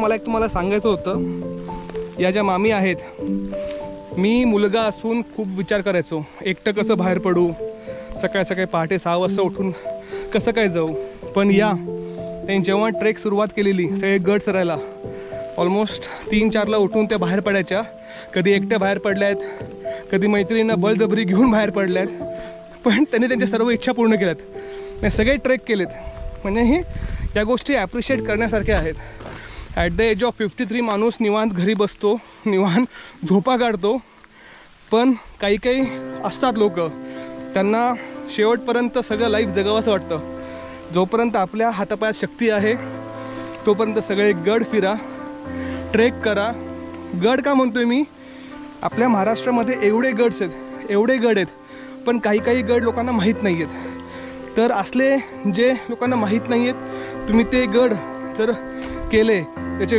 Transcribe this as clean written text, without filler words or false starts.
मला एक तुम्हाला सांगायचं होतं, या ज्या मामी आहेत, मी मुलगा असून खूप विचार करायचो एकटं कसं बाहेर पडू, सकाळी सकाळी पहाटे 6 वाजता उठून कसं काय जाऊ. पण त्यांनी जेव्हा ट्रेक सुरुवात केलेली, सगळे गड चरायला, ऑलमोस्ट 3-4ला उठून त्या बाहेर पडायच्या. कधी एकट्या बाहेर पडल्या आहेत, कधी मैत्रिणींना बळजबरी घेऊन बाहेर पडल्या आहेत, पण त्यांनी त्यांच्या सर्व इच्छा पूर्ण केल्यात. सगळे ट्रेक केलेत. म्हणजे या गोष्टी ॲप्रिशिएट करण्यासारख्या आहेत. ॲट द एज ऑफ 53 माणूस निवांत घरी बसतो, निवांत झोपा काढतो. पण काही काही असतात लोक, त्यांना शेवटपर्यंत सगळं लाईफ जगावंसं वाटतं. जोपर्यंत आपल्या हातापायात शक्ती आहे तोपर्यंत सगळे गड फिरा, ट्रेक करा. गड का म्हणतोय मी, आपल्या महाराष्ट्रामध्ये एवढे गड्स आहेत, एवढे गड आहेत, पण काही काही गड लोकांना माहीत नाही आहेत. तर असले जे लोकांना माहीत नाही आहेत, तुम्ही ते गड जर केले